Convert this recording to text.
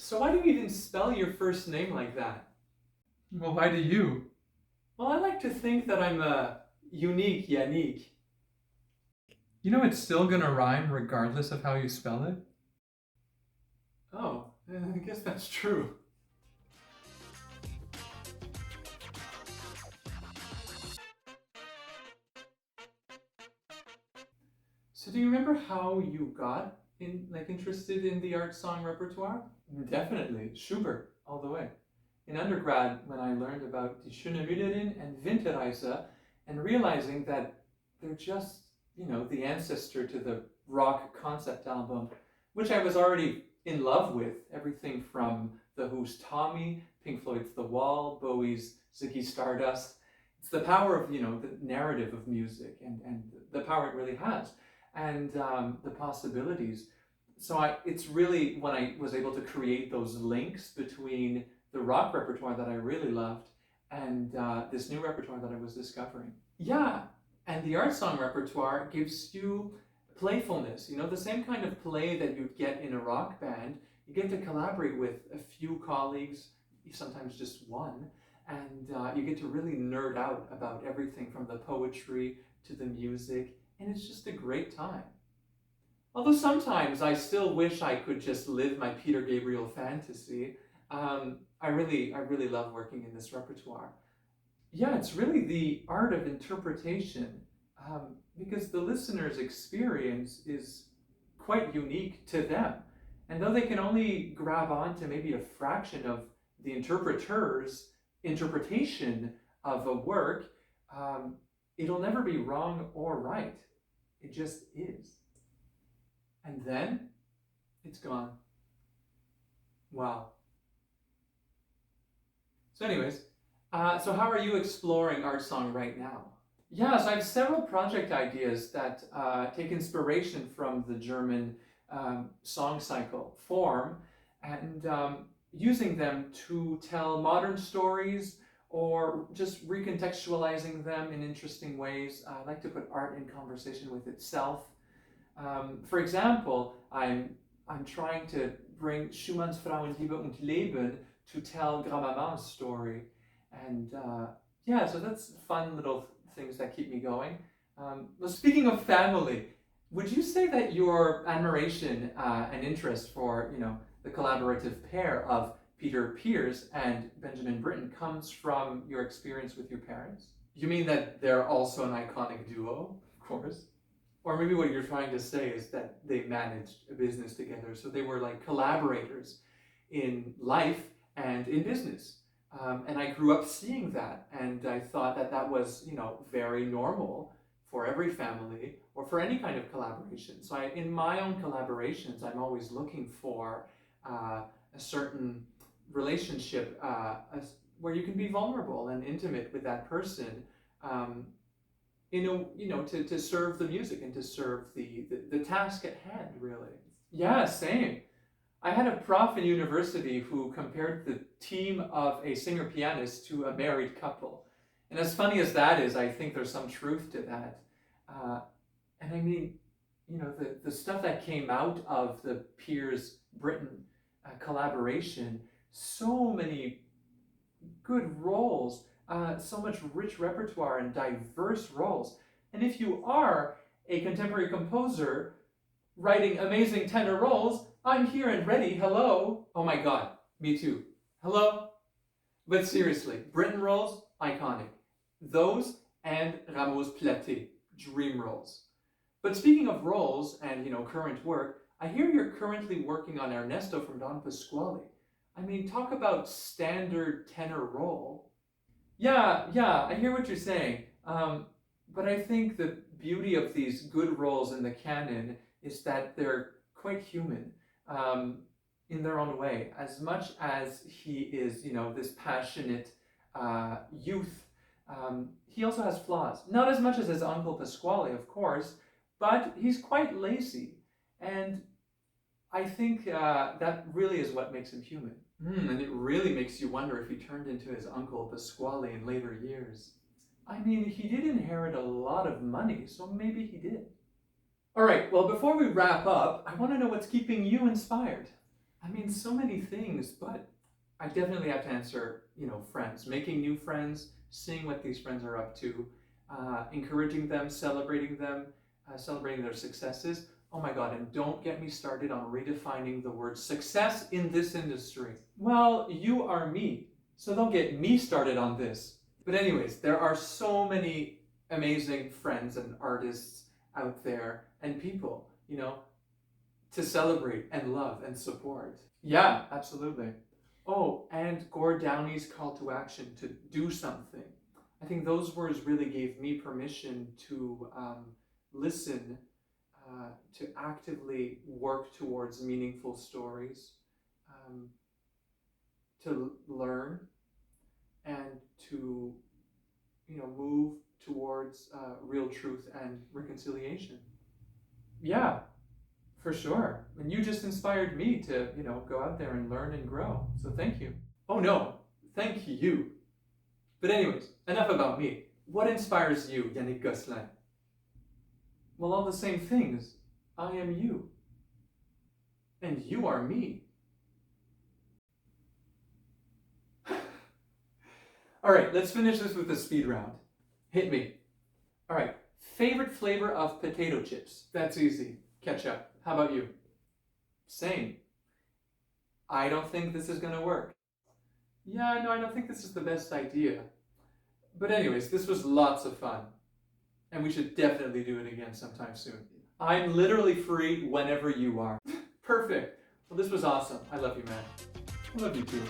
So why do you even spell your first name like that? Well, why do you? Well, I like to think that I'm a unique YANIK. You know it's still gonna rhyme regardless of how you spell it? Oh, I guess that's true. So do you remember how you got interested in the art song repertoire? Definitely, Schubert, all the way. In undergrad, when I learned about Die Schöne Müllerin and Winterreise, and realizing that they're just, the ancestor to the rock concept album, which I was already in love with, everything from The Who's Tommy, Pink Floyd's The Wall, Bowie's Ziggy Stardust. It's the power of, the narrative of music and the power it really has and the possibilities. So it's really when I was able to create those links between the rock repertoire that I really loved and this new repertoire that I was discovering. Yeah, and the art song repertoire gives you playfulness, the same kind of play that you'd get in a rock band. You get to collaborate with a few colleagues, sometimes just one, and you get to really nerd out about everything from the poetry to the music, and it's just a great time. Although sometimes I still wish I could just live my Peter Gabriel fantasy. I really love working in this repertoire. Yeah, it's really the art of interpretation, because the listener's experience is quite unique to them. And though they can only grab on to maybe a fraction of the interpreter's interpretation of a work, it'll never be wrong or right. It just is. And then it's gone. Wow. So, anyways, so how are you exploring art song right now? Yeah, so I have several project ideas that take inspiration from the German song cycle form and using them to tell modern stories or just recontextualizing them in interesting ways. I like to put art in conversation with itself. For example, I'm trying to bring Schumann's Frauenliebe und Leben to tell Grammaman's story, and yeah, so that's fun little things that keep me going. Well, speaking of family, would you say that your admiration and interest for the collaborative pair of Peter Pears and Benjamin Britten comes from your experience with your parents? You mean that they're also an iconic duo, of course? Or maybe what you're trying to say is that they managed a business together, so they were like collaborators in life and in business. And I grew up seeing that, and I thought that that was, very normal for every family or for any kind of collaboration. So in my own collaborations, I'm always looking for a certain relationship where you can be vulnerable and intimate with that person. Um, to serve the music and to serve the task at hand, really. Yeah, same. I had a prof in university who compared the team of a singer pianist to a married couple. And as funny as that is, I think there's some truth to that. Uh, and I mean, the stuff that came out of the Piers Britain collaboration, so many good roles, so much rich repertoire and diverse roles. And if you are a contemporary composer writing amazing tenor roles, I'm here and ready. Hello. Oh my God, me too. Hello. But seriously, Britain roles, iconic. Those and Rameau's Platé, dream roles. But speaking of roles and current work, I hear you're currently working on Ernesto from Don Pasquale. I mean, talk about standard tenor role. Yeah, I hear what you're saying. But I think the beauty of these good roles in the canon is that they're quite human in their own way. As much as he is, this passionate youth, he also has flaws. Not as much as his uncle Pasquale, of course, but he's quite lazy. And I think that really is what makes him human. And it really makes you wonder if he turned into his uncle Pasquale in later years. I mean, he did inherit a lot of money, so maybe he did. All right, well, before we wrap up, I want to know what's keeping you inspired. I mean, so many things, but I definitely have to answer, friends. Making new friends, seeing what these friends are up to, encouraging them, celebrating their successes. Oh my God, and don't get me started on redefining the word success in this industry. Well, you are me, so don't get me started on this. But anyways, there are so many amazing friends and artists out there and people, to celebrate and love and support. Yeah, absolutely. Oh, and Gord Downey's call to action to do something. I think those words really gave me permission to listen, to actively work towards meaningful stories, um, to learn, and to move towards real truth and reconciliation. Yeah, for sure. And you just inspired me to, go out there and learn and grow. So thank you. Oh no, thank you. But anyways, enough about me. What inspires you, YANIK GOSSELIN? Well, all the same things. I am you. And you are me. All right, let's finish this with a speed round. Hit me. All right, favorite flavor of potato chips? That's easy. Ketchup. How about you? Same. I don't think this is gonna work. Yeah, no, I don't think this is the best idea. But anyways, this was lots of fun. And we should definitely do it again sometime soon. I'm literally free whenever you are. Perfect. Well, this was awesome. I love you, man. I love you too.